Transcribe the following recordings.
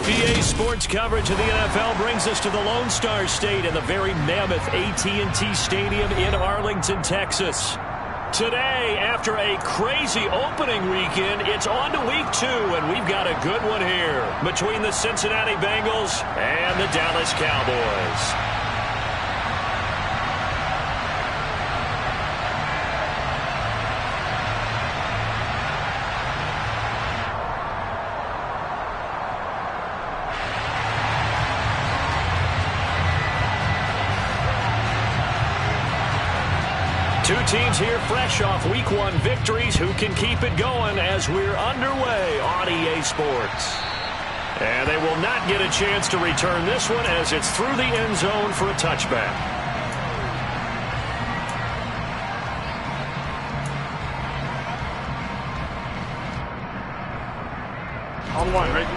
PA Sports coverage of the NFL brings us to the Lone Star State in the very mammoth AT&T Stadium in Arlington, Texas. Today, after a crazy opening weekend, it's on to week 2, and we've got a good one here between the Cincinnati Bengals and the Dallas Cowboys. Two teams here fresh off Week 1 victories. Who can keep it going as we're underway on EA Sports? And they will not get a chance to return this one as it's through the end zone for a touchback. On one, right?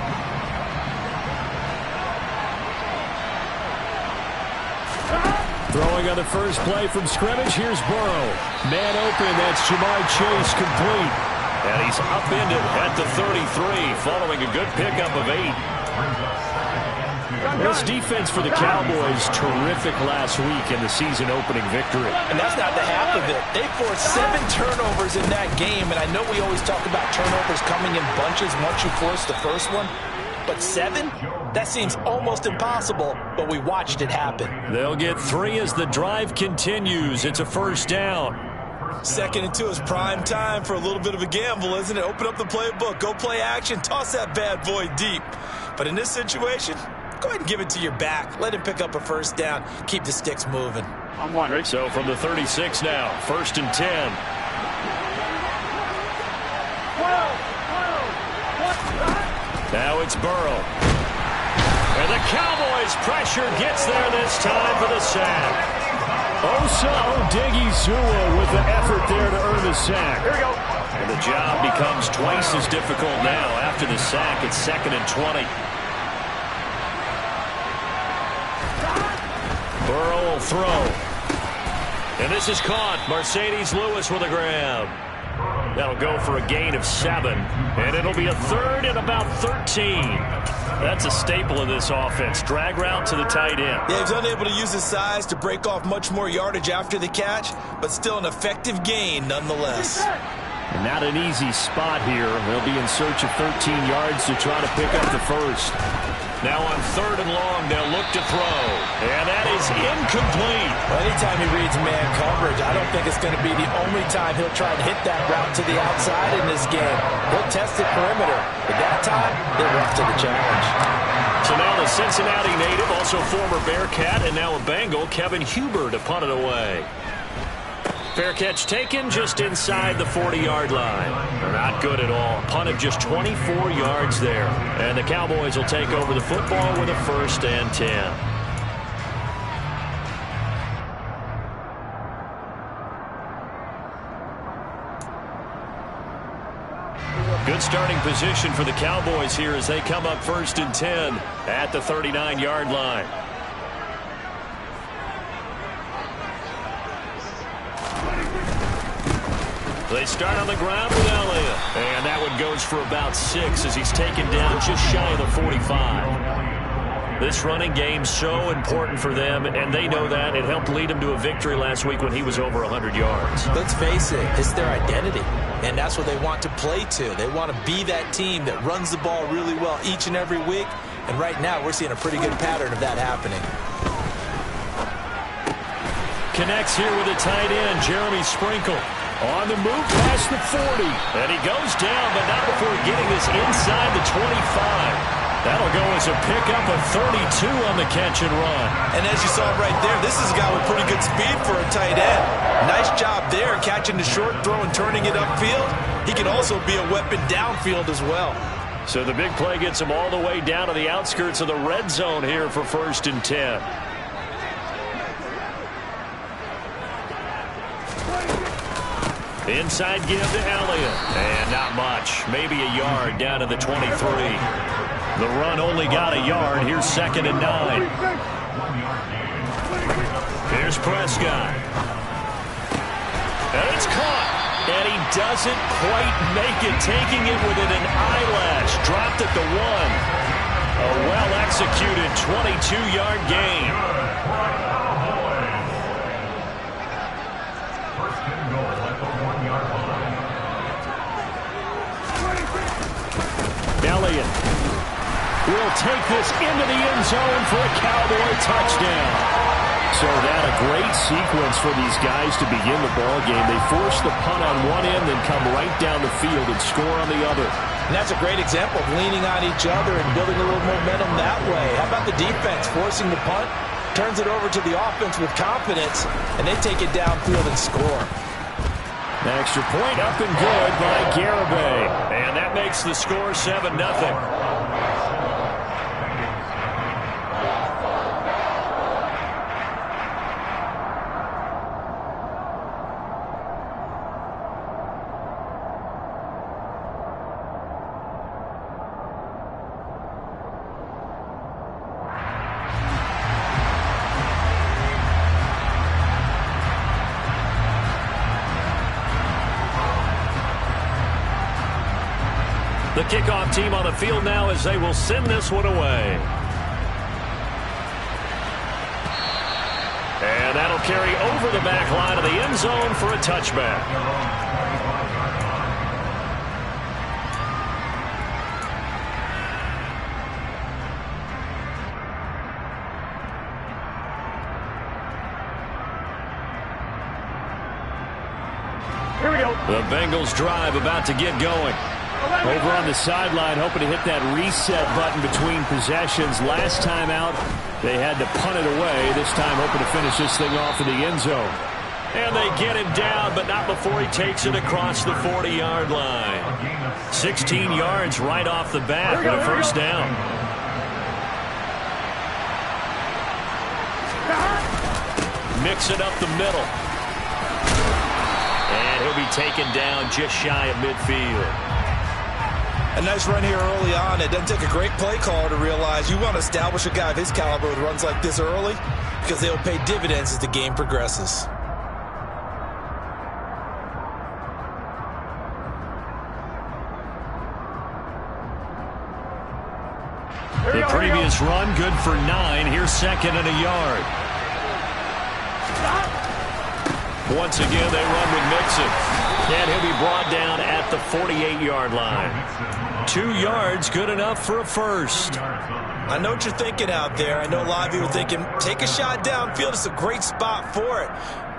Throwing on the first play from scrimmage, here's Burrow. Man open, that's Jamar Chase complete. And he's upended at the 33, following a good pickup of 8. This defense for the Cowboys, terrific last week in the season-opening victory. And that's not the half of it. They forced 7 turnovers in that game, and I know we always talk about turnovers coming in bunches once you force the first one. But 7? That seems almost impossible, but we watched it happen. They'll get 3 as the drive continues. It's a first down. 2nd and 2 is prime time for a little bit of a gamble, isn't it? Open up the playbook, go play action, toss that bad boy deep. But in this situation, go ahead and give it to your back. Let him pick up a first down. Keep the sticks moving. On one, right? So from the 36 now, 1st and 10. Now it's Burrow. And the Cowboys' pressure gets there this time for the sack. Osml with the effort there to earn the sack. Here we go. And the job becomes twice as difficult now. After the sack, it's 2nd and 20. Burrow will throw. And this is caught. Mercedes Lewis with a grab. That'll go for a gain of 7. And it'll be a 3rd and about 13. That's a staple of this offense. Drag route to the tight end. Yeah, he's unable to use his size to break off much more yardage after the catch, but still an effective gain nonetheless. And not an easy spot here. They'll be in search of 13 yards to try to pick up the first. Now on 3rd and long, they'll look to throw. And that is incomplete. Well, anytime he reads man coverage, I don't think it's going to be the only time he'll try to hit that route to the outside in this game. He'll test the perimeter. But that time, they were up to the challenge. So now the Cincinnati native, also former Bearcat, and now a Bengal, Kevin Huber, to punt it away. Fair catch taken just inside the 40-yard line. They're not good at all. Punted just 24 yards there. And the Cowboys will take over the football with a 1st and 10. Good starting position for the Cowboys here as they come up 1st and 10 at the 39-yard line. They start on the ground with Elliott. And that one goes for about 6 as he's taken down just shy of the 45. This running game's so important for them, and they know that. It helped lead them to a victory last week when he was over 100 yards. Let's face it, it's their identity, and that's what they want to play to. They want to be that team that runs the ball really well each and every week, and right now we're seeing a pretty good pattern of that happening. Connects here with the tight end, Jeremy Sprinkle. On the move past the 40. And he goes down, but not before getting this inside the 25. That'll go as a pickup of 32 on the catch and run. And as you saw right there, this is a guy with pretty good speed for a tight end. Nice job there, catching the short throw and turning it upfield. He can also be a weapon downfield as well. So the big play gets him all the way down to the outskirts of the red zone here for 1st and 10. Inside give to Elliott. And not much. Maybe a yard down to the 23. The run only got a yard. Here's 2nd and 9. Here's Prescott. And it's caught. And he doesn't quite make it. Taking it within an eyelash. Dropped at the 1. A well-executed 22-yard gain. Elliott will take this into the end zone for a Cowboy touchdown. So that a great sequence for these guys to begin the ball game. They force the punt on one end, then come right down the field and score on the other. And that's a great example of leaning on each other and building a little momentum that way. How about the defense forcing the punt, turns it over to the offense with confidence, and they take it downfield and score. An extra point up and good by Garibay. And that makes the score 7-0. The kickoff team on the field now as they will send this one away. And that'll carry over the back line of the end zone for a touchback. Here we go. The Bengals drive about to get going. Over on the sideline, hoping to hit that reset button between possessions. Last time out, they had to punt it away. This time, hoping to finish this thing off in the end zone. And they get him down, but not before he takes it across the 40-yard line. 16 yards right off the bat for a first down. Mix it up the middle. And he'll be taken down just shy of midfield. A nice run here early on. It doesn't take a great play caller to realize you want to establish a guy of his caliber with runs like this early because they'll pay dividends as the game progresses. The previous run good for 9. Here's second and a yard. Once again, they run with Mixon. And he'll be brought down at the 48-yard line. 2 yards, good enough for a first. I know what you're thinking out there. I know a lot of you are thinking, take a shot downfield. It's a great spot for it.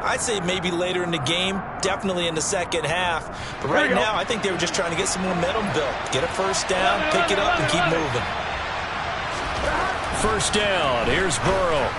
I'd say maybe later in the game, definitely in the second half. But right now, I think they were just trying to get some momentum built. Get a first down, pick it up, and keep moving. First down, here's Burrow.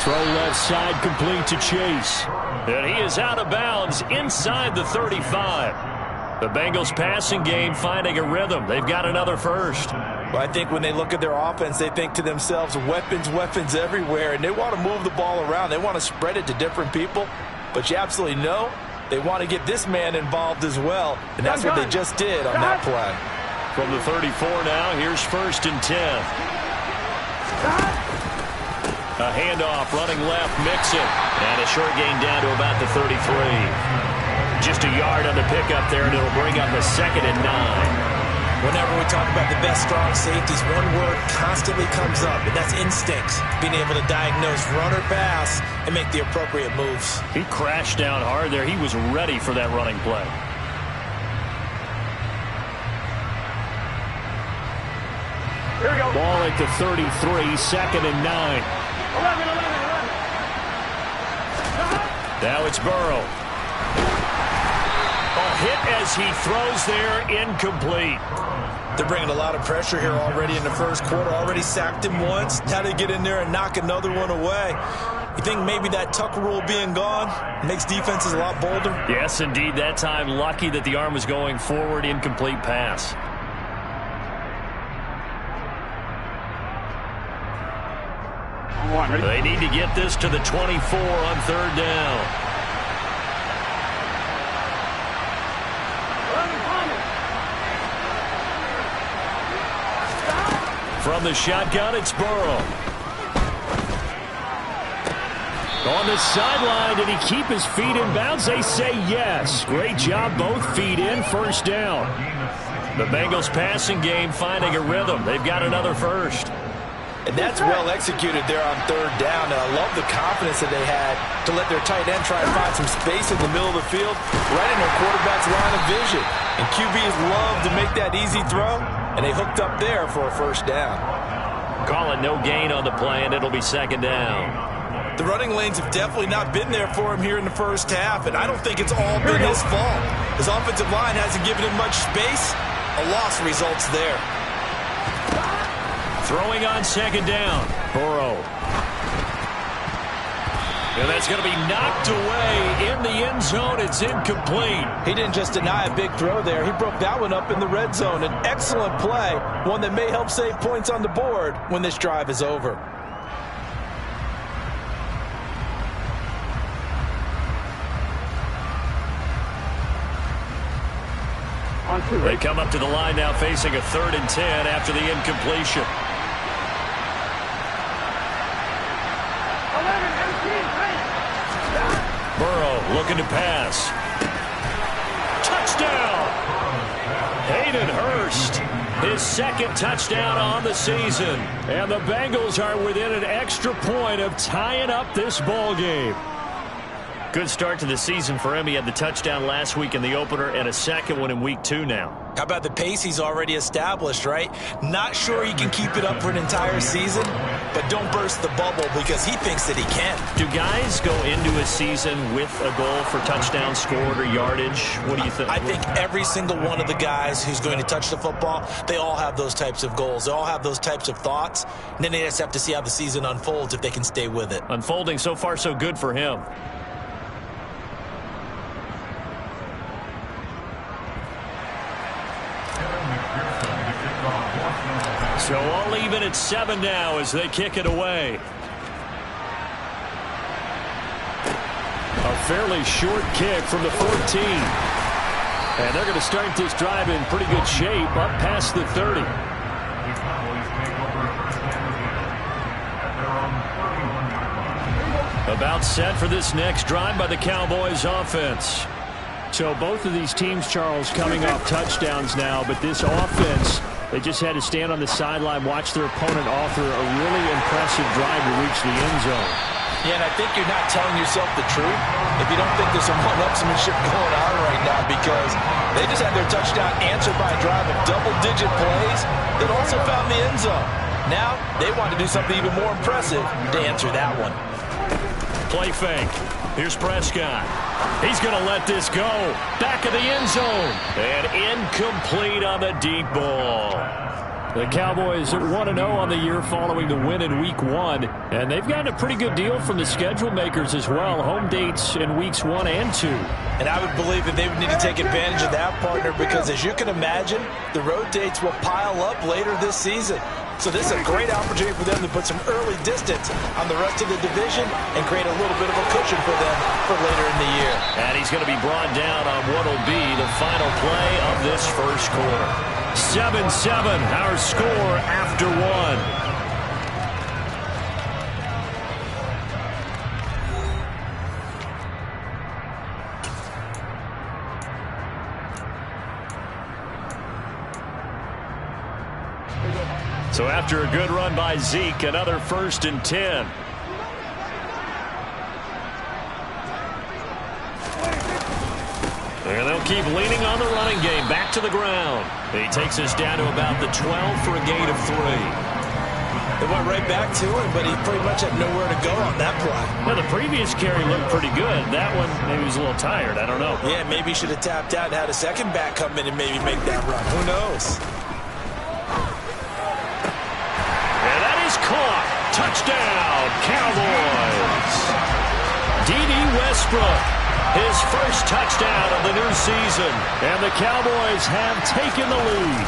Throw left side complete to Chase. And he is out of bounds inside the 35. The Bengals passing game finding a rhythm. They've got another first. Well, I think when they look at their offense, they think to themselves, weapons, weapons everywhere. And they want to move the ball around. They want to spread it to different people. But you absolutely know they want to get this man involved as well. And that's what they just did on that play. From the 34 now, here's first and 10. A handoff, running left, Mixon. And a short gain down to about the 33. Just a yard on the pickup there, and it'll bring up a second and 9. Whenever we talk about the best strong safeties, one word constantly comes up, and that's instincts. Being able to diagnose run or pass and make the appropriate moves. He crashed down hard there. He was ready for that running play. Here we go. Ball at the 33, second and 9. 11. Now it's Burrow. A hit as he throws there, incomplete. They're bringing a lot of pressure here already in the first quarter. Already sacked him once. Now they get in there and knock another one away. You think maybe that Tucker rule being gone makes defenses a lot bolder? Yes, indeed. That time, lucky that the arm was going forward, incomplete pass. They need to get this to the 24 on third down. From the shotgun, it's Burrow. On the sideline, did he keep his feet in bounds? They say yes. Great job, both feet in, first down. The Bengals passing game finding a rhythm. They've got another first. And that's well executed there on third down. And I love the confidence that they had to let their tight end try and find some space in the middle of the field, right in their quarterback's line of vision. And QBs love to make that easy throw, and they hooked up there for a first down. Call it no gain on the play, and it'll be second down. The running lanes have definitely not been there for him here in the first half, and I don't think it's all been his fault. His offensive line hasn't given him much space. A loss results there. Throwing on second down. Burrow. And that's going to be knocked away in the end zone. It's incomplete. He didn't just deny a big throw there. He broke that one up in the red zone. An excellent play, one that may help save points on the board when this drive is over. They come up to the line now facing a 3rd and 10 after the incompletion. 11, 18, Burrow looking to pass. Touchdown! Hayden Hurst, his 2nd touchdown on the season. And the Bengals are within an extra point of tying up this ball game. Good start to the season for him. He had the touchdown last week in the opener and a 2nd one in week 2 now. How about the pace he's already established, right? Not sure he can keep it up for an entire season, but don't burst the bubble because he thinks that he can. Do guys go into a season with a goal for touchdown scored or yardage? What do you think? I think every single one of the guys who's going to touch the football, they all have those types of goals. They all have those types of thoughts. And then they just have to see how the season unfolds if they can stay with it. Unfolding so far so good for him. So all even at 7 now as they kick it away. A fairly short kick from the 14. And they're going to start this drive in pretty good shape up past the 30. About set for this next drive by the Cowboys offense. So both of these teams, Charles, coming off touchdowns now, but this offense, they just had to stand on the sideline, watch their opponent author a really impressive drive to reach the end zone. Yeah, and I think you're not telling yourself the truth if you don't think there's some one-upsmanship going on right now, because they just had their touchdown answered by a drive of double-digit plays that also found the end zone. Now they want to do something even more impressive to answer that one. Play fake. Here's Prescott. He's going to let this go. Back of the end zone. And incomplete on the deep ball. The Cowboys are 1-0 on the year following the win in Week 1. And they've gotten a pretty good deal from the schedule makers as well. Home dates in Weeks 1 and 2. And I would believe that they would need to take advantage of that, partner, because as you can imagine, the road dates will pile up later this season. So this is a great opportunity for them to put some early distance on the rest of the division and create a little bit of a cushion for them for later in the year. And he's going to be brought down on what will be the final play of this first quarter. 7-7, our score after 1. So after a good run by Zeke, another 1st and 10. And they'll keep leaning on the running game. Back to the ground. He takes us down to about the 12 for a gain of 3. They went right back to him, but he pretty much had nowhere to go on that play. Well, the previous carry looked pretty good. That one, maybe he was a little tired. I don't know. Yeah, maybe he should have tapped out and had a second back come in and maybe make that run. Who knows? Caught. Touchdown, Cowboys. D.D. Westbrook, his first touchdown of the new season. And the Cowboys have taken the lead.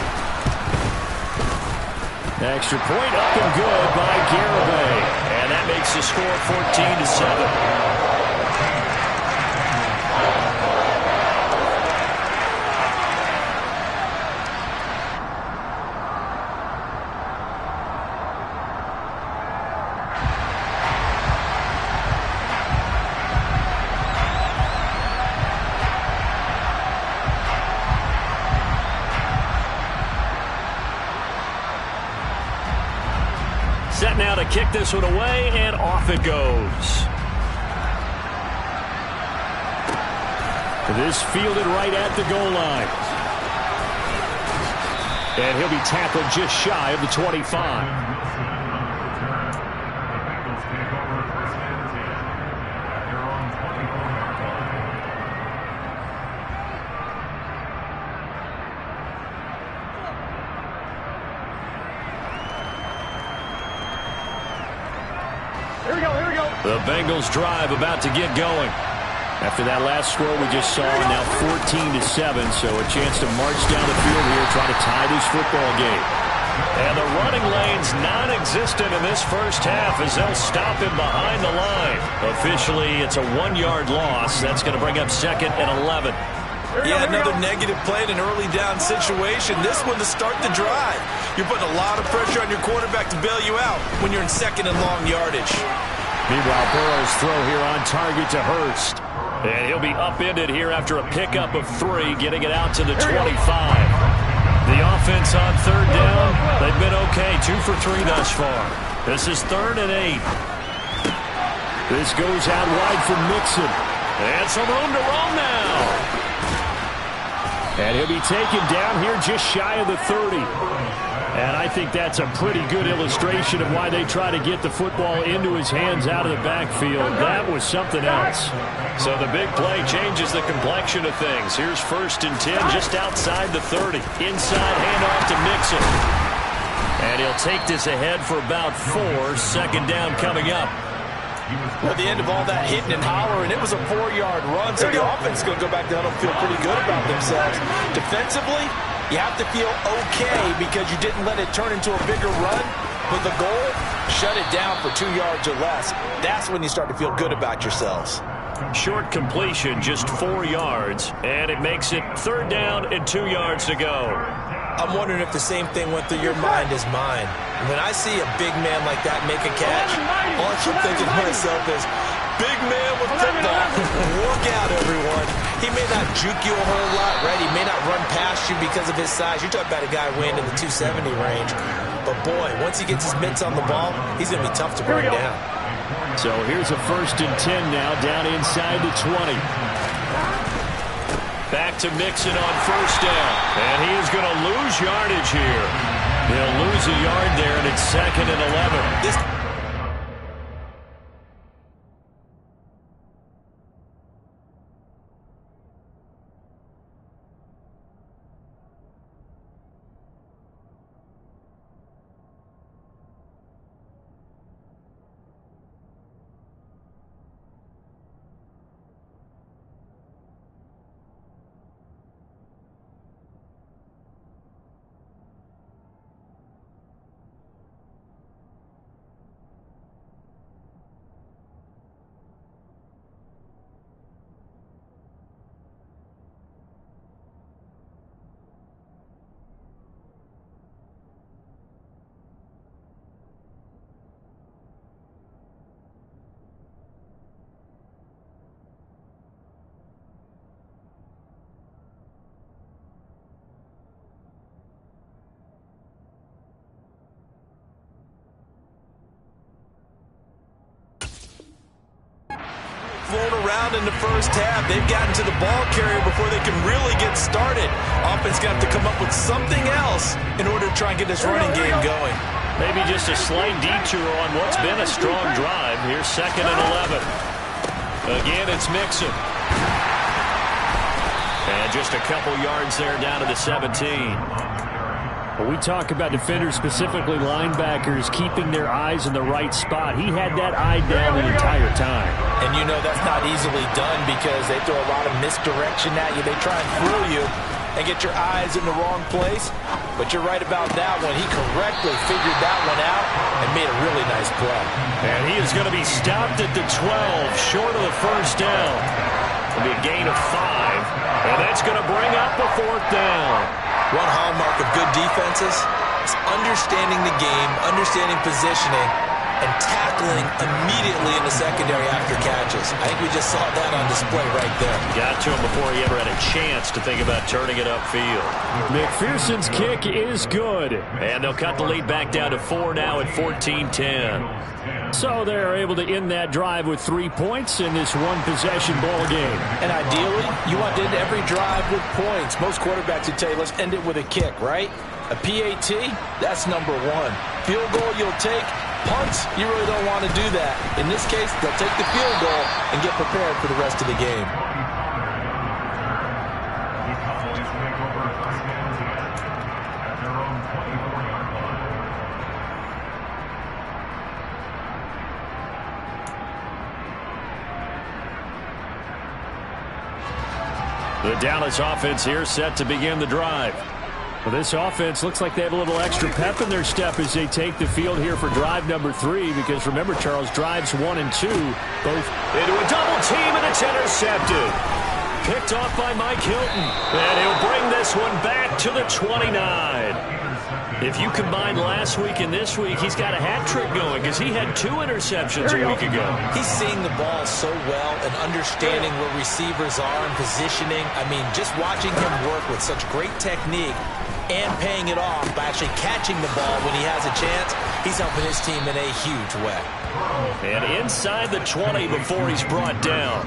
Extra point up and good by Garibay. And that makes the score 14-7. set now to kick this one away, and off it goes. This fielded right at the goal line. And he'll be tackled just shy of the 25. Here we go, here we go. The Bengals drive about to get going. After that last score we just saw, now 14-7, so a chance to march down the field here, try to tie this football game. And the running lane's non-existent in this first half as they'll stop him behind the line. Officially, it's a 1-yard loss. That's going to bring up 2nd and 11. Yeah, another negative play in an early down situation. This one to start the drive. You're putting a lot of pressure on your quarterback to bail you out when you're in 2nd and long yardage. Meanwhile, Burrow's throw here on target to Hurst. And he'll be upended here after a pickup of 3, getting it out to the 25. The offense on 3rd down, they've been okay, 2 for 3 thus far. This is 3rd and 8. This goes out wide for Mixon. And some room to roam now. And he'll be taken down here just shy of the 30. And I think that's a pretty good illustration of why they try to get the football into his hands out of the backfield. That was something else. So the big play changes the complexion of things. Here's 1st and 10 just outside the 30. Inside handoff to Mixon. And he'll take this ahead for about 4. 2nd down coming up. At the end of all that hitting and hollering, it was a 4-yard run, so the offense is going to go back down and feel pretty good about themselves. Defensively, you have to feel okay because you didn't let it turn into a bigger run. But the goal, shut it down for 2 yards or less. That's when you start to feel good about yourselves. Short completion, just 4 yards, and it makes it 3rd down and 2 yards to go. I'm wondering if the same thing went through your mind as mine. When I see a big man like that make a catch, all I keep thinking to myself is, big man with football. Look out, everyone. He may not juke you a whole lot, right? He may not run past you because of his size. You're talking about a guy weighing in the 270 range. But, boy, once he gets his mitts on the ball, he's going to be tough to bring down. So here's a 1st and 10 now, down inside the 20. Back to Mixon on 1st down. And he is going to lose yardage here. He'll lose a yard there, and it's 2nd and 11. Flown around in the first half. They've gotten to the ball carrier before they can really get started. Offense got to come up with something else in order to try and get this running game going. Maybe just a slight detour on what's been a strong drive. Here's 2nd and 11. Again, it's Mixon. And just a couple yards there down to the 17. When we talk about defenders, specifically linebackers, keeping their eyes in the right spot, he had that eye down the entire time. And you know that's not easily done because they throw a lot of misdirection at you. They try and fool you and get your eyes in the wrong place. But you're right about that one. He correctly figured that one out and made a really nice play. And he is going to be stopped at the 12, short of the 1st down. It'll be a gain of 5, and that's going to bring up a 4th down. One hallmark of good defenses is understanding the game, understanding positioning, and tackling immediately in the secondary after catches. I think we just saw that on display right there. Got to him before he ever had a chance to think about turning it upfield. McPherson's kick is good. And they'll cut the lead back down to 4 now at 14-10. So they're able to end that drive with 3 points in this one-possession ball game. And ideally, you want to end every drive with points. Most quarterbacks would tell you, let's end it with a kick, right? A PAT, that's number one. Field goal you'll take. Punts, you really don't want to do that. In this case, they'll take the field goal and get prepared for the rest of the game. The Dallas offense here set to begin the drive. Well, this offense looks like they have a little extra pep in their step as they take the field here for drive number 3, because remember, Charles, drives 1 and 2 both into a double team, and it's intercepted. Picked off by Mike Hilton, and he'll bring this one back to the 29. If you combine last week and this week, he's got a hat trick going because he had 2 interceptions a week ago. He's seeing the ball so well and understanding where receivers are and positioning. I mean, just watching him work with such great technique and paying it off by actually catching the ball when he has a chance, he's helping his team in a huge way. And inside the 20 before he's brought down.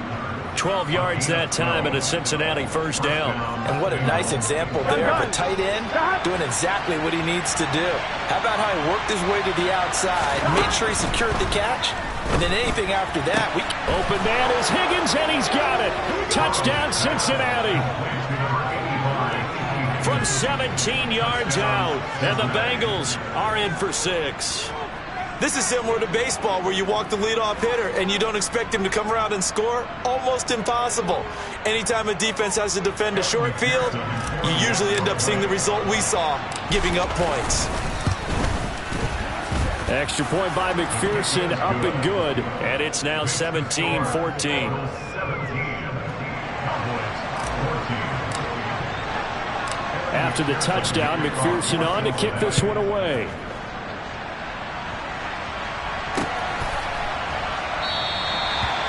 12 yards that time and a Cincinnati first down. And what a nice example there of a tight end doing exactly what he needs to do. How about how he worked his way to the outside, made sure he secured the catch, and then anything after that. Open man is Higgins, and he's got it. Touchdown, Cincinnati. From 17 yards out, and the Bengals are in for 6. This is similar to baseball where you walk the leadoff hitter and you don't expect him to come around and score. Almost impossible. Anytime a defense has to defend a short field, you usually end up seeing the result we saw, giving up points. Extra point by McPherson, up and good. And it's now 17-14. After the touchdown, McPherson on to kick this one away.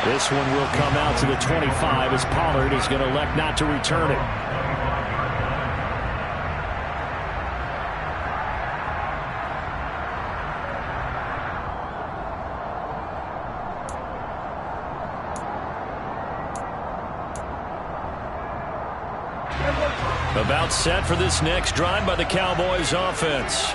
This one will come out to the 25 as Pollard is going to elect not to return it. About set for this next drive by the Cowboys offense.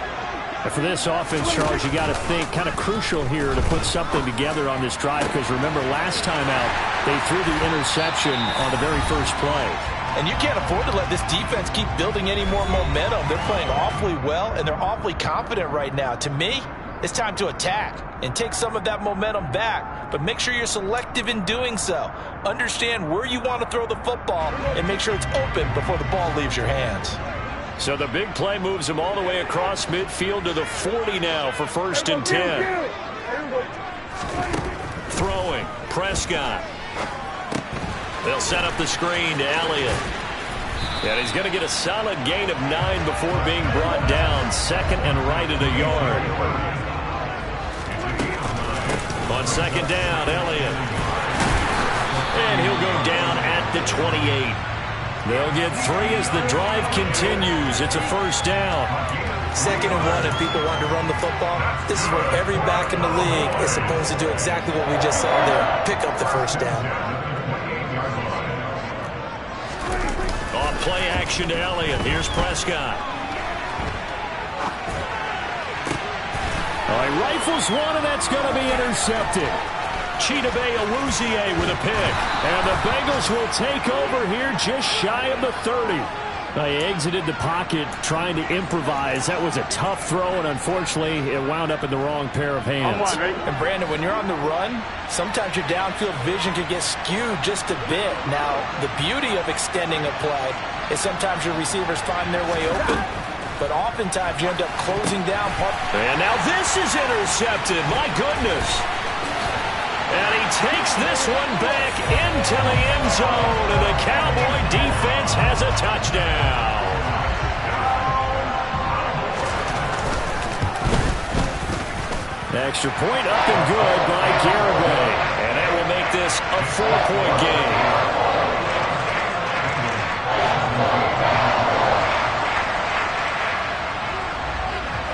And for this offense, Charles, you got to think kind of crucial here to put something together on this drive, because remember last time out they threw the interception on the very first play. And you can't afford to let this defense keep building any more momentum. They're playing awfully well, and they're awfully confident right now. To me, it's time to attack and take some of that momentum back, but make sure you're selective in doing so. Understand where you want to throw the football and make sure it's open before the ball leaves your hands. So the big play moves him all the way across midfield to the 40 now for 1st and 10. Throwing, Prescott. They'll set up the screen to Elliott. And he's going to get a solid gain of 9 before being brought down. 2nd and right at a yard. On 2nd down, Elliott. And he'll go down at the 28. They'll get 3 as the drive continues. It's a 1st down. 2nd and 1 if people want to run the football. This is where every back in the league is supposed to do exactly what we just saw there. Pick up the 1st down. Off play action to Elliott. Here's Prescott. He rifles one, and that's going to be intercepted. Chidobe Awuzie with a pick. And the Bengals will take over here just shy of the 30. They exited the pocket trying to improvise. That was a tough throw, and unfortunately, it wound up in the wrong pair of hands. And Brandon, when you're on the run, sometimes your downfield vision can get skewed just a bit. Now, the beauty of extending a play is sometimes your receivers find their way open, but oftentimes you end up closing down. And now this is intercepted. My goodness. And he takes this one back into the end zone, and the Cowboy defense has a touchdown. Extra point up and good by Garibay. And that will make this a 4-point game.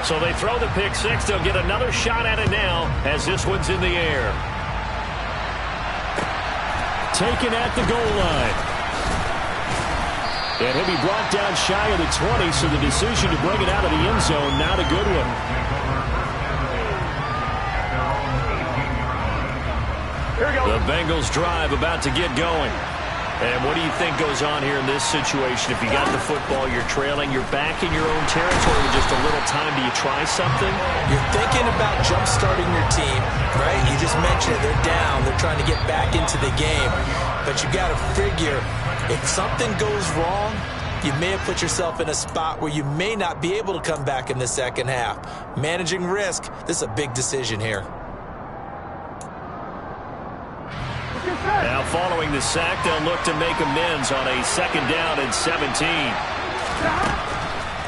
So they throw the pick six. They'll get another shot at it now as this one's in the air. Taken at the goal line. And he'll be brought down shy of the 20, so the decision to bring it out of the end zone, not a good one. Here we go. The Bengals drive about to get going. And what do you think goes on here in this situation? If you got the football, you're trailing, you're back in your own territory with just a little time. Do you try something? You're thinking about jump-starting your team, right? You just mentioned it. They're down. They're trying to get back into the game. But you got to figure, if something goes wrong, you may have put yourself in a spot where you may not be able to come back in the second half. Managing risk, this is a big decision here. Now following the sack, they'll look to make amends on a 2nd down and 17.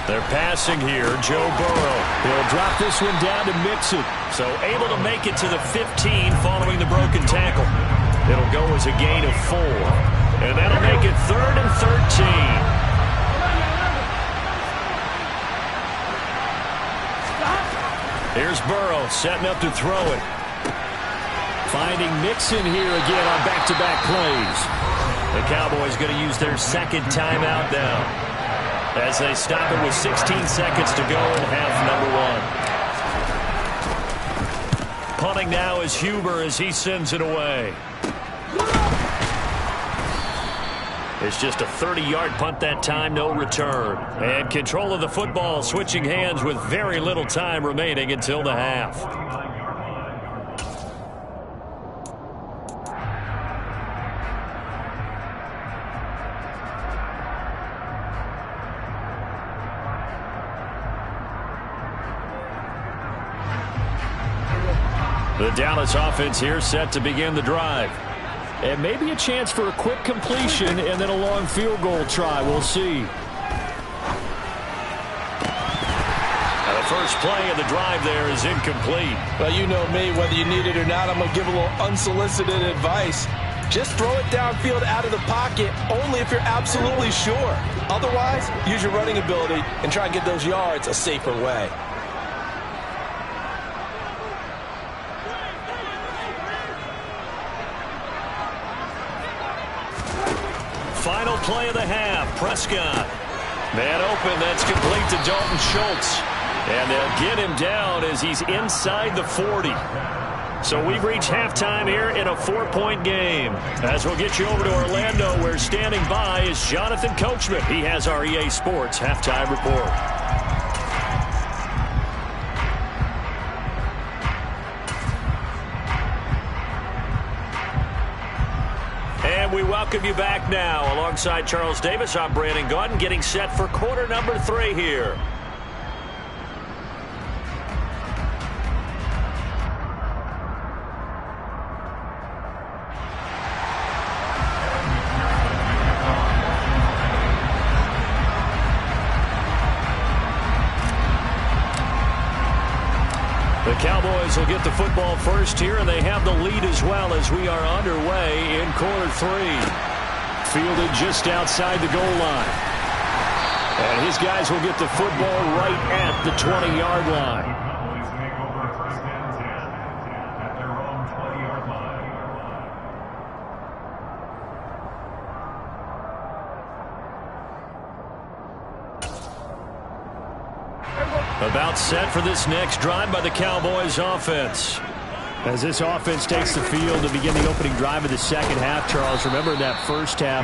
They're passing here, Joe Burrow. He'll drop this one down to Mixon. So able to make it to the 15 following the broken tackle. It'll go as a gain of 4. And that'll make it 3rd and 13. Here's Burrow setting up to throw it. Finding Mixon here again on back-to-back plays. The Cowboys going to use their 2nd timeout now as they stop it with 16 seconds to go in half number 1. Punting now is Huber as he sends it away. It's just a 30-yard punt that time, no return. And control of the football switching hands with very little time remaining until the half. The Dallas offense here set to begin the drive. And maybe a chance for a quick completion and then a long field goal try. We'll see. Now the first play of the drive there is incomplete. Well, you know me, whether you need it or not, I'm going to give a little unsolicited advice. Just throw it downfield out of the pocket only if you're absolutely sure. Otherwise, use your running ability and try and get those yards a safer way. Final play of the half. Prescott. Man open. That's complete to Dalton Schultz. And they'll get him down as he's inside the 40. So we've reached halftime here in a 4-point game. As we'll get you over to Orlando, where standing by is Jonathan Coachman. He has our EA Sports halftime report. And we welcome you back now. Alongside Charles Davis, I'm Brandon Gaudin, getting set for quarter number 3 here. The Cowboys will get the football first here, and they have the lead as well as we are underway in quarter 3. Fielded just outside the goal line. And his guys will get the football right at the 20-yard line. About set for this next drive by the Cowboys offense. As this offense takes the field to begin the opening drive of the second half, Charles, remember that first half,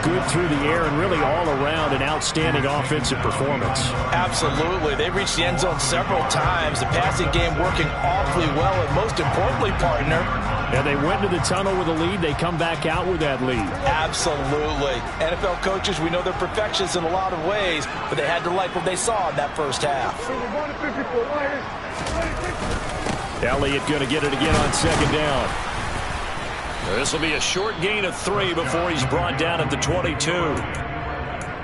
good through the air and really all around an outstanding offensive performance. Absolutely. They reached the end zone several times. The passing game working awfully well, and most importantly, partner, and they went to the tunnel with a lead. They come back out with that lead. Absolutely. NFL coaches, we know they're perfectionists in a lot of ways, but they had to like what they saw in that first half. Elliott going to get it again on second down. This will be a short gain of 3 before he's brought down at the 22.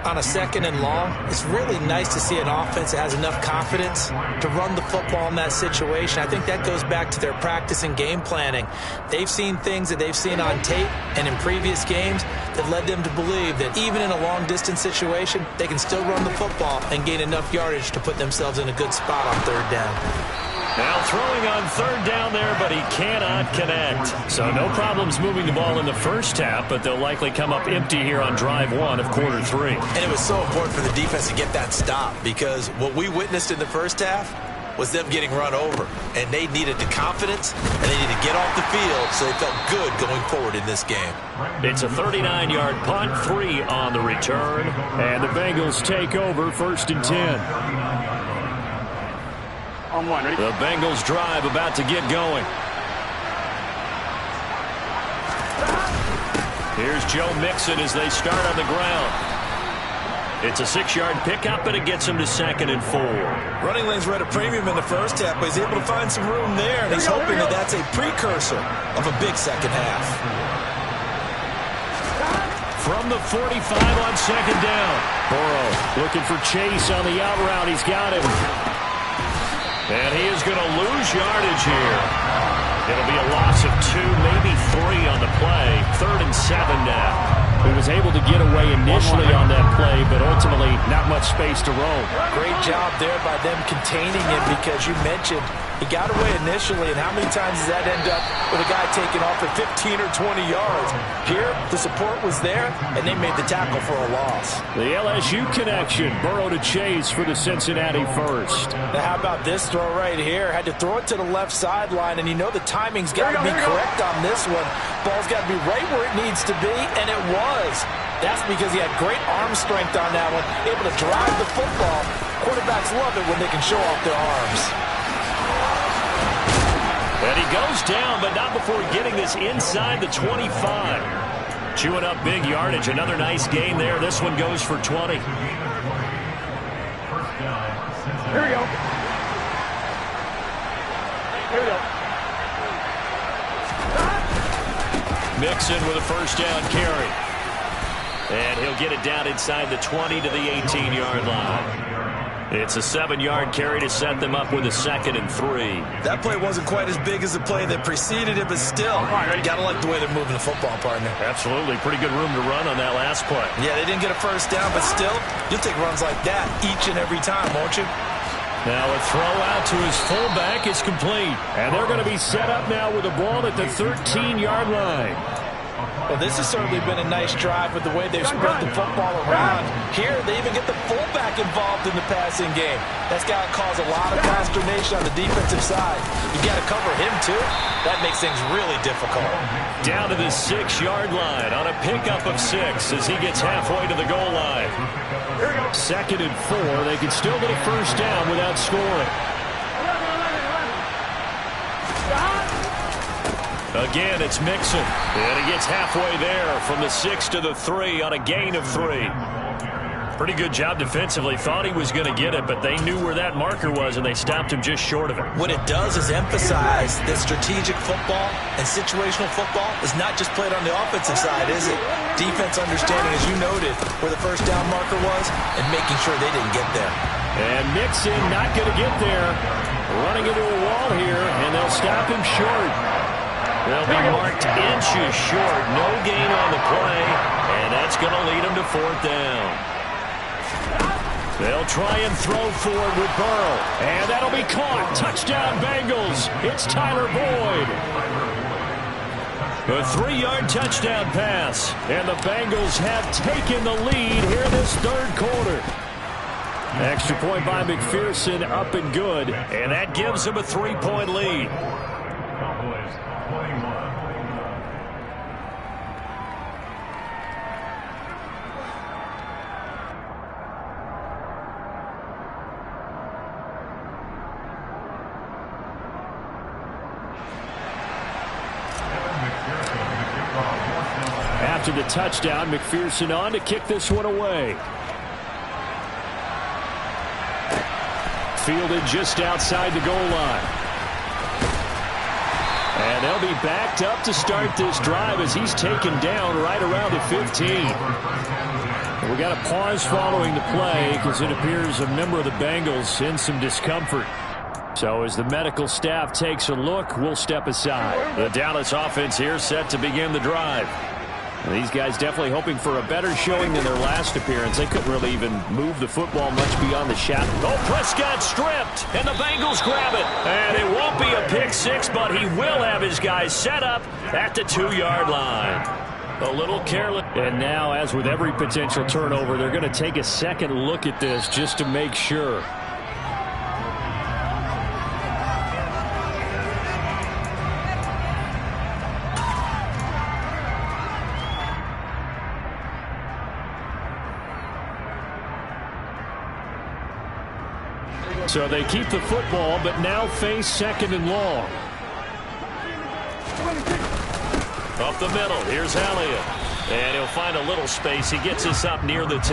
on a 2nd and long, it's really nice to see an offense that has enough confidence to run the football in that situation. I think that goes back to their practice and game planning. They've seen things that they've seen on tape and in previous games that led them to believe that even in a long-distance situation, they can still run the football and gain enough yardage to put themselves in a good spot on 3rd down. Now throwing on 3rd down there, but he cannot connect. So no problems moving the ball in the first half, but they'll likely come up empty here on drive 1 of quarter 3. And it was so important for the defense to get that stop, because what we witnessed in the first half was them getting run over. And they needed the confidence, and they needed to get off the field so they felt good going forward in this game. It's a 39-yard punt, 3 on the return. And the Bengals take over 1st and 10. The Bengals drive about to get going. Here's Joe Mixon as they start on the ground. It's a 6-yard pickup, and it gets him to 2nd and 4. Running lanes were at a premium in the first half, but he's able to find some room there, and he's hoping that that's a precursor of a big second half. From the 45 on 2nd down. Burrow looking for Chase on the out route. He's got him. And he is going to lose yardage here. It'll be a loss of 2, maybe 3 on the play. 3rd and 7 now. He was able to get away initially on that play, but ultimately not much space to roam. Great job there by them containing him, because you mentioned he got away initially, and how many times does that end up with a guy taking off for 15 or 20 yards? Here, the support was there, and they made the tackle for a loss. The LSU connection, Burrow to Chase for the Cincinnati first. Now, how about this throw right here? Had to throw it to the left sideline, and you know the timing's got to be correct on this one. Ball's got to be right where it needs to be, and it was. That's because he had great arm strength on that one, able to drive the football. Quarterbacks love it when they can show off their arms. And he goes down, but not before getting this inside the 25. Chewing up big yardage. Another nice gain there. This one goes for 20. Here we go. Here we go. Mixon with a 1st down carry. And he'll get it down inside the 20 to the 18-yard line. It's a 7-yard carry to set them up with a 2nd and 3. That play wasn't quite as big as the play that preceded it, but still, gotta like the way they're moving the football, partner. Absolutely. Pretty good room to run on that last play. Yeah, they didn't get a 1st down, but still, you'll take runs like that each and every time, won't you? Now a throw out to his fullback is complete. And they're going to be set up now with the ball at the 13-yard line. Well, this has certainly been a nice drive with the way they've spread the football around. Here, they even get the fullback involved in the passing game. That's got to cause a lot of consternation on the defensive side. You got to cover him, too. That makes things really difficult. Down to the 6-yard line on a pickup of 6 as he gets halfway to the goal line. 2nd and 4. They can still get a 1st down without scoring. Again, it's Mixon. And he gets halfway there from the 6 to the 3 on a gain of 3. Pretty good job defensively. Thought he was going to get it, but they knew where that marker was, and they stopped him just short of it. What it does is emphasize that strategic football and situational football is not just played on the offensive side, is it? Defense understanding, as you noted, where the 1st down marker was and making sure they didn't get there. And Mixon not going to get there. Running into a wall here, and they'll stop him short. They'll be marked inches short. No gain on the play, and that's going to lead them to 4th down. They'll try and throw forward with Burrow. And that'll be caught. Touchdown, Bengals. It's Tyler Boyd. A 3-yard touchdown pass. And the Bengals have taken the lead here in this 3rd quarter. Extra point by McPherson, up and good. And that gives them a 3-point lead. After the touchdown, McPherson on to kick this one away. Fielded just outside the goal line. And they'll be backed up to start this drive as he's taken down right around the 15. We got a pause following the play because it appears a member of the Bengals in some discomfort. So as the medical staff takes a look, we'll step aside. The Dallas offense here set to begin the drive. And these guys definitely hoping for a better showing than their last appearance. They couldn't really even move the football much beyond the shadow. Oh, Prescott stripped, and the Bengals grab it. And it won't be a pick six, but he will have his guys set up at the 2-yard line. A little careless. And now, as with every potential turnover, they're going to take a second look at this just to make sure. So they keep the football, but now face second and long. Up the middle, here's Elliott. And he'll find a little space. He gets us up near the 10.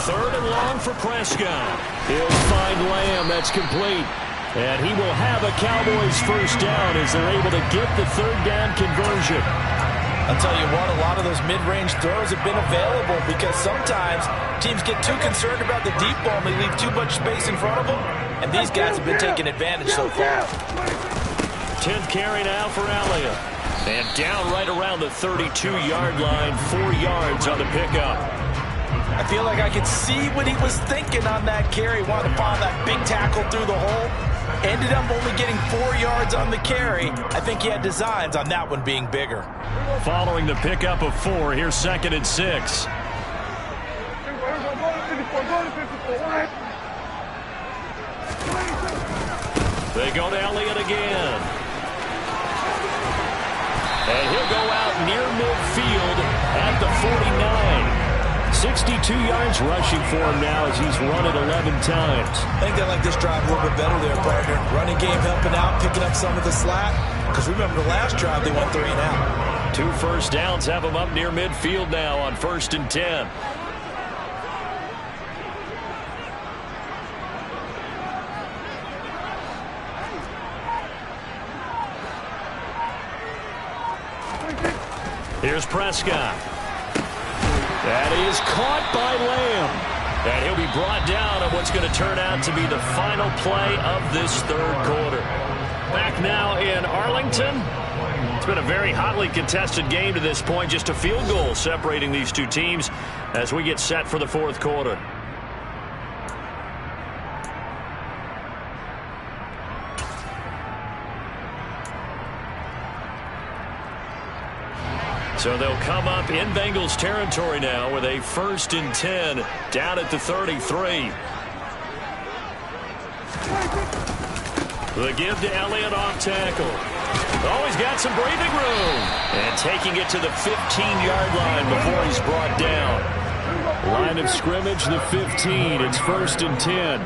Third and long for Prescott. He'll find Lamb. That's complete. And he will have a Cowboys first down as they're able to get the third down conversion. I'll tell you what, a lot of those mid-range throws have been available because sometimes teams get too concerned about the deep ball and they leave too much space in front of them, and these guys have been taking advantage so far. 10th carry now for Elliott. And down right around the 32-yard line, 4 yards on the pickup. I feel like I could see what he was thinking on that carry. Wanted to find that big tackle through the hole. Ended up only getting 4 yards on the carry. I think he had designs on that one being bigger. Following the pickup of 4, here's 2nd and 6. They go to Elliott again. And he'll go out near midfield at the 49. 62 yards rushing for him now as he's run it 11 times. I think they like this drive a little bit better there, partner. Running game helping out, picking up some of the slack. Because remember the last drive, they went 3 and out. 2 first downs have them up near midfield now on 1st and 10. Here's Prescott. That is caught by Lamb. And he'll be brought down on what's going to turn out to be the final play of this 3rd quarter. Back now in Arlington. It's been a very hotly contested game to this point. Just a field goal separating these two teams as we get set for the 4th quarter. So they'll come up in Bengals territory now with a 1st and 10 down at the 33. The give to Elliott off tackle. Oh, he's got some breathing room. And taking it to the 15-yard line before he's brought down. Line of scrimmage, the 15. It's 1st and 10.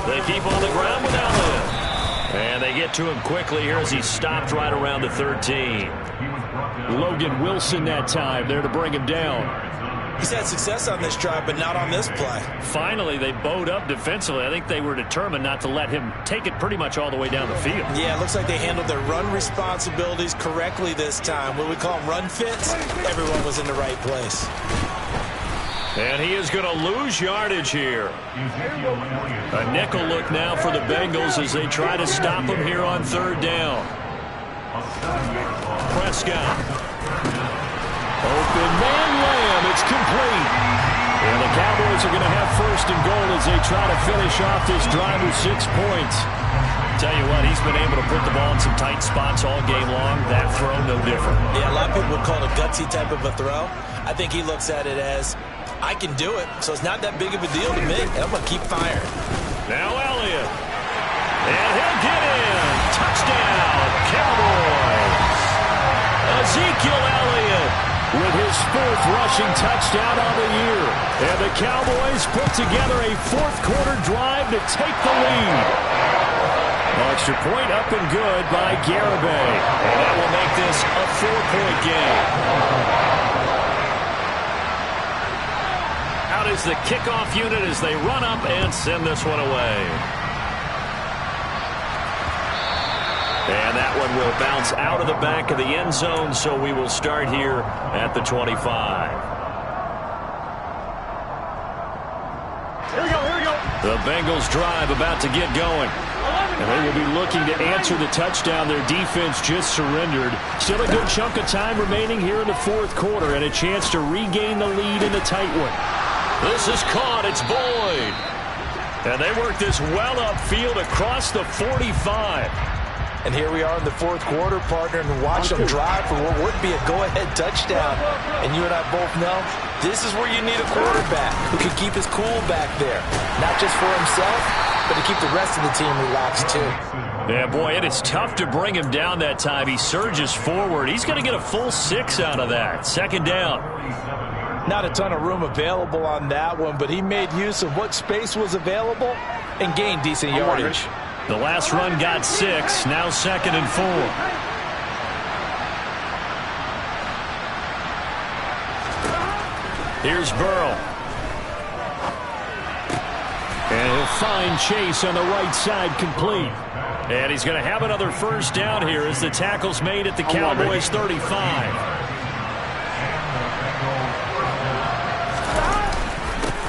They keep on the ground with Elliott. And they get to him quickly here as he stopped right around the 13. Logan Wilson that time there to bring him down. He's had success on this drive, but not on this play. Finally, they bowed up defensively. I think they were determined not to let him take it pretty much all the way down the field. Yeah, it looks like they handled their run responsibilities correctly this time. What we call them run fits, everyone was in the right place. And he is going to lose yardage here. A nickel look now for the Bengals as they try to stop him here on 3rd down. Prescott. Open man Lamb. It's complete. And the Cowboys are going to have 1st and goal as they try to finish off this drive with 6 points. Tell you what, he's been able to put the ball in some tight spots all game long. That throw, no different. Yeah, a lot of people would call it a gutsy type of a throw. I think he looks at it as, I can do it, so it's not that big of a deal to me, and I'm going to keep firing. Now Elliott. And he'll get in. Touchdown, Cowboys. Ezekiel Elliott with his 4th rushing touchdown on the year. And the Cowboys put together a 4th quarter drive to take the lead. Extra point up and good by Garibay. And that will make this a 4-point game. Out is the kickoff unit as they run up and send this one away. And that one will bounce out of the back of the end zone, so we will start here at the 25. Here we go, here we go. The Bengals drive about to get going. And they will be looking to answer the touchdown their defense just surrendered. Still a good chunk of time remaining here in the fourth quarter and a chance to regain the lead in the tight one. This is caught. It's Boyd. And they work this well upfield across the 45. And here we are in the fourth quarter, partner, and watch them drive for what would be a go-ahead touchdown. And you and I both know this is where you need a quarterback who can keep his cool back there. Not just for himself, but to keep the rest of the team relaxed too. Yeah, boy, it is tough to bring him down that time. He surges forward. He's going to get a full 6 out of that. Second down. Not a ton of room available on that one, but he made use of what space was available and gained decent yardage. The last run got 6, now 2nd and 4. Here's Burrow. And he'll find Chase on the right side complete. And he's going to have another first down here as the tackle's made at the Cowboys' 35.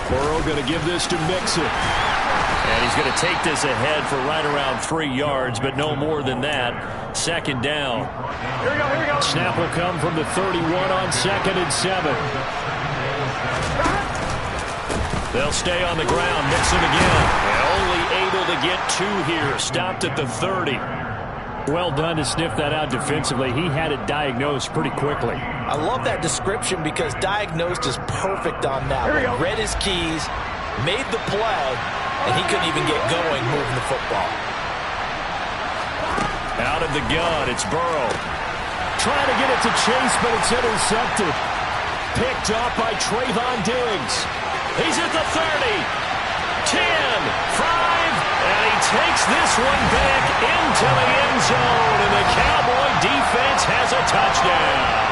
Burrow going to give this to Mixon. And he's going to take this ahead for right around 3 yards, but no more than that. Second down. Here we go, here we go. Snap will come from the 31 on 2nd and 7. They'll stay on the ground. Mixon again. And only able to get 2 here. Stopped at the 30. Well done to sniff that out defensively. He had it diagnosed pretty quickly. I love that description because diagnosed is perfect on that Here we one. go. Read his keys, made the play, and he couldn't even get going moving the football. Out of the gun, it's Burrow. Trying to get it to Chase, but it's intercepted. Picked off by Trayvon Diggs. He's at the 30. 10, 5, and he takes this one back into the end zone, and the Cowboy defense has a touchdown.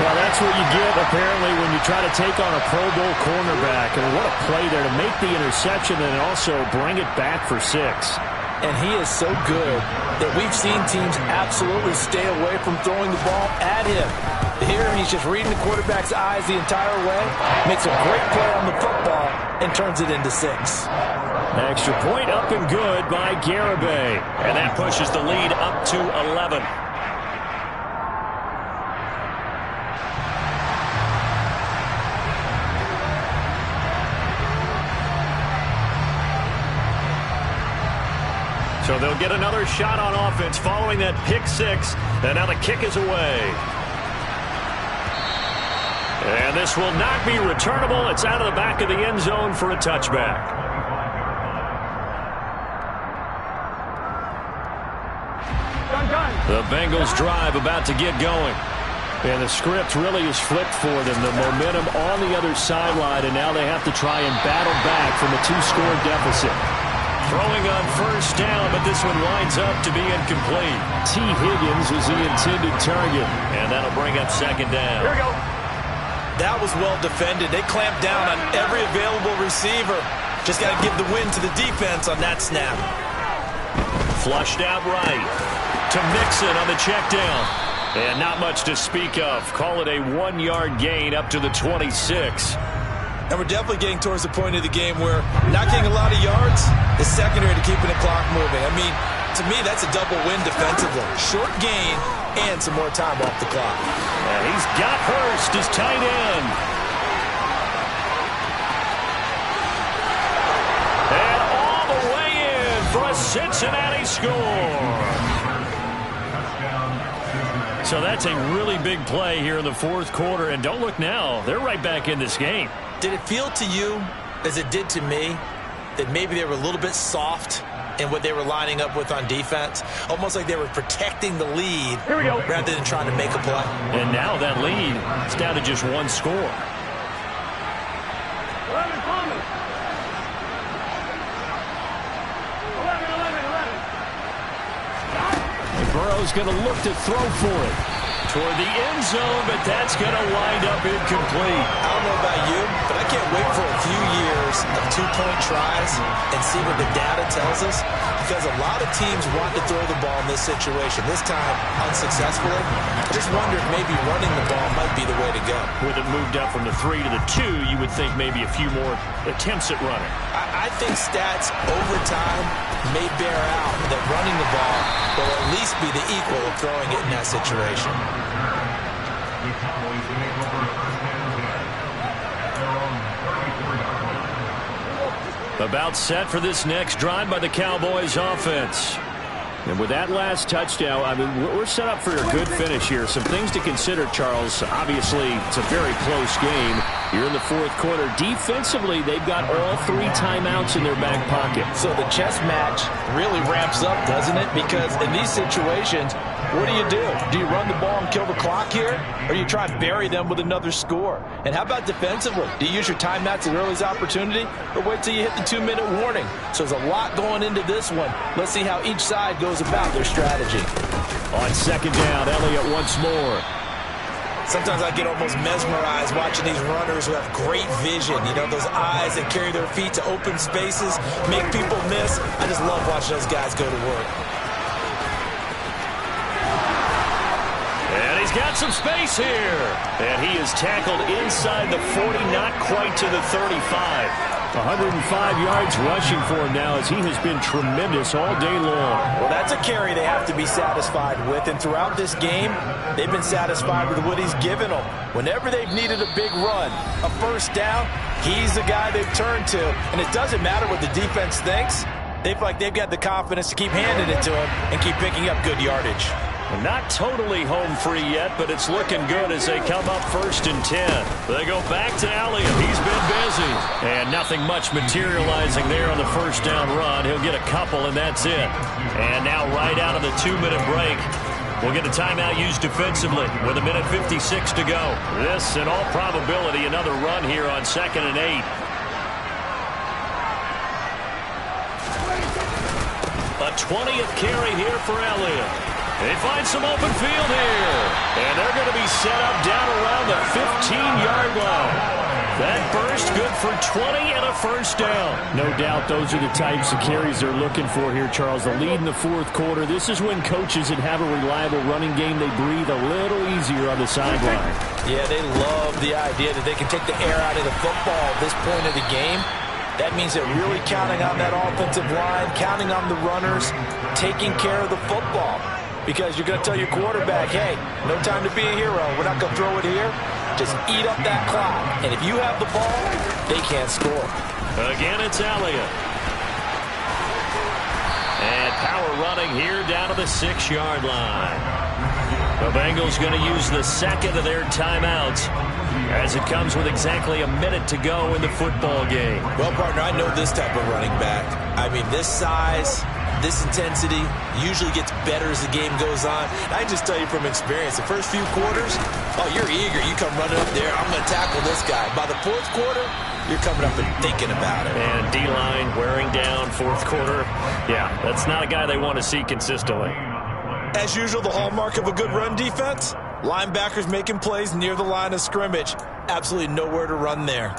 Well, that's what you get, apparently, when you try to take on a Pro Bowl cornerback. And what a play there to make the interception and also bring it back for 6. And he is so good that we've seen teams absolutely stay away from throwing the ball at him. Here, he's just reading the quarterback's eyes the entire way, makes a great play on the football, and turns it into 6. Extra point up and good by Garibay. And that pushes the lead up to 11. So they'll get another shot on offense following that pick 6. And now the kick is away. And this will not be returnable. It's out of the back of the end zone for a touchback. The Bengals drive about to get going. And the script really is flipped for them. The momentum on the other sideline, and now they have to try and battle back from a 2-score deficit. Throwing on first down, but this one winds up to be incomplete. T. Higgins was the intended target. And that'll bring up second down. Here we go. That was well defended. They clamped down on every available receiver. Just got to give the win to the defense on that snap. Flushed out right to Mixon on the check down. And not much to speak of. Call it a 1-yard gain up to the 26. And we're definitely getting towards the point of the game where not getting a lot of yards is secondary to keeping the clock moving. I mean, to me, that's a double win defensively. Short gain and some more time off the clock. And he's got Hurst as tight end. And all the way in for a Cincinnati score. So that's a really big play here in the fourth quarter. And don't look now. They're right back in this game. Did it feel to you, as it did to me, that maybe they were a little bit soft in what they were lining up with on defense? Almost like they were protecting the lead Here we go. rather than trying to make a play. And now that lead is down to just 1 score. 11 coming. 11. And Burrow's going to look to throw for it. toward the end zone, but that's going to wind up incomplete. I don't know about you, but I can't wait for a few years of two-point tries and see what the data tells us, because a lot of teams want to throw the ball in this situation, this time unsuccessfully. I just wonder if maybe running the ball might be the way to go. With it moved up from the 3 to the 2, you would think maybe a few more attempts at running. I think stats over time may bear out that running the ball will at least be the equal of throwing it in that situation. About set for this next drive by the Cowboys offense. And with that last touchdown, I mean, we're set up for a good finish here. Some things to consider, Charles. Obviously, it's a very close game. You're in the fourth quarter. Defensively, they've got all 3 timeouts in their back pocket. So the chess match really ramps up, doesn't it? Because in these situations, what do? Do you run the ball and kill the clock here? Or you try and bury them with another score? And how about defensively? Do you use your timeouts at earliest opportunity? Or wait till you hit the 2-minute warning? So there's a lot going into this one. Let's see how each side goes about their strategy. On second down, Elliott once more. Sometimes I get almost mesmerized watching these runners who have great vision. You know, those eyes that carry their feet to open spaces, make people miss. I just love watching those guys go to work. And he's got some space here. And he is tackled inside the 40, not quite to the 35. 105 yards rushing for him now, as he has been tremendous all day long. Well, that's a carry they have to be satisfied with. And throughout this game, they've been satisfied with what he's given them. Whenever they've needed a big run, a first down, he's the guy they've turned to. And it doesn't matter what the defense thinks. They feel like they've got the confidence to keep handing it to him and keep picking up good yardage. Not totally home free yet, but it's looking good as they come up 1st and 10. They go back to Elliott. He's been busy. And nothing much materializing there on the first down run. He'll get a couple, and that's it. And now right out of the 2-minute break, we'll get a timeout used defensively with 1:56 to go. This, in all probability, another run here on 2nd and 8. A 20th carry here for Elliott. They find some open field here. And they're going to be set up down around the 15-yard line. That burst good for 20 and a first down. No doubt those are the types of carries they're looking for here, Charles. The lead in the fourth quarter. This is when coaches that have a reliable running game, they breathe a little easier on the sideline. Yeah, they love the idea that they can take the air out of the football at this point of the game. That means they're really counting on that offensive line, counting on the runners, taking care of the football. Because you're going to tell your quarterback, hey, no time to be a hero. We're not going to throw it here. Just eat up that clock. And if you have the ball, they can't score. Again, it's Elliott. And power running here down to the 6-yard line. The Bengals going to use the second of their timeouts as it comes with exactly a minute to go in the football game. Well, partner, I know this type of running back. I mean, this size, this intensity usually gets better as the game goes on. And I just tell you from experience, the first few quarters, oh, you're eager. You come running up there, I'm going to tackle this guy. By the fourth quarter, you're coming up and thinking about it. And D-line wearing down fourth quarter. Yeah, that's not a guy they want to see consistently. As usual, the hallmark of a good run defense, linebackers making plays near the line of scrimmage. Absolutely nowhere to run there.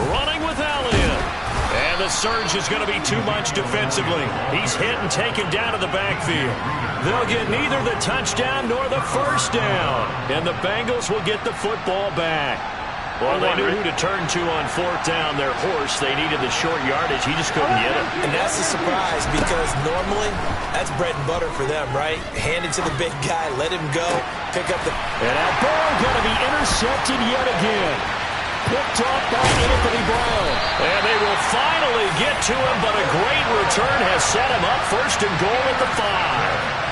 Running with Elliott. And the surge is going to be too much defensively. He's hit and taken down to the backfield. They'll get neither the touchdown nor the first down. And the Bengals will get the football back. Well, they knew who to turn to on fourth down. Their horse, they needed the short yardage. He just couldn't get it. And that's a surprise because normally that's bread and butter for them, right? Hand it to the big guy, let him go, pick up the... And now Burrow going to be intercepted yet again. Picked off by Anthony Brown. And they will finally get to him, but a great return has set him up first and goal at the 5.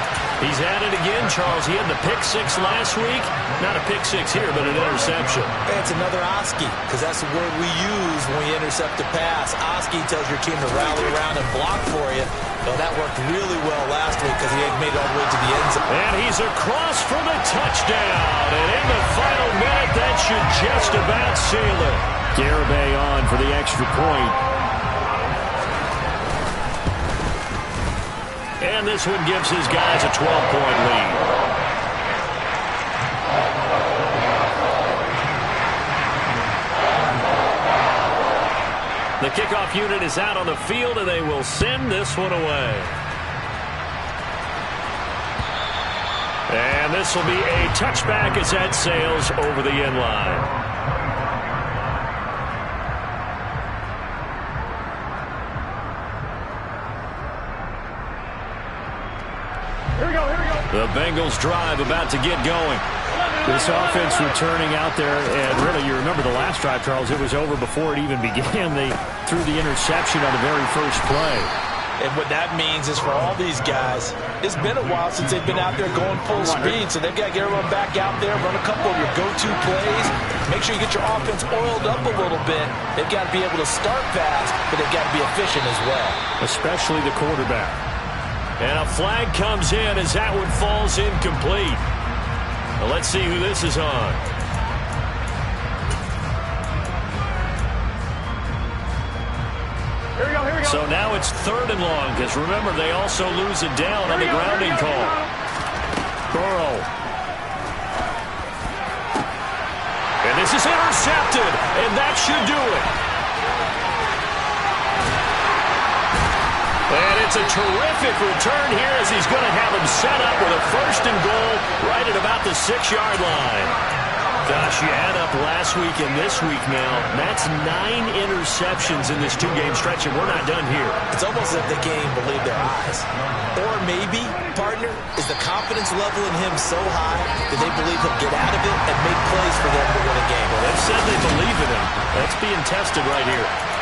He's at it again, Charles. He had the pick 6 last week. Not a pick 6 here, but an interception. Hey, it's another Oski, because that's the word we use when we intercept a pass. Oski tells your team to rally around and block for you. Well, that worked really well last week because he had made it all the way to the end zone. And he's across for the touchdown. And in the final minute, that should just about seal it. Garibay on for the extra point. And this one gives his guys a 12-point lead. The kickoff unit is out on the field, and they will send this one away. And this will be a touchback as that sails over the end line. Here we go, here we go. The Bengals drive about to get going. This offense returning out there, and really, you remember the last drive, Charles, it was over before it even began. They threw the interception on the very first play. And what that means is for all these guys, it's been a while since they've been out there going full speed, so they've got to get everyone back out there, run a couple of your go-to plays, make sure you get your offense oiled up a little bit. They've got to be able to start fast, but they've got to be efficient as well. Especially the quarterback. And a flag comes in as that one falls incomplete. Well, let's see who this is on. Here we go, here we go. So now it's 3rd and long, because remember, they also lose it down on the grounding call. Burrow. And this is intercepted, and that should do it. And it's a terrific return here as he's going to have him set up with a 1st and goal right at about the 6-yard line. Gosh, you add up last week and this week now, that's 9 interceptions in this 2-game stretch, and we're not done here. It's almost as if they can't even believe their eyes. Or maybe, partner, is the confidence level in him so high that they believe he'll get out of it and make plays for them to win a game. Well, they've said they believe in him. That's being tested right here.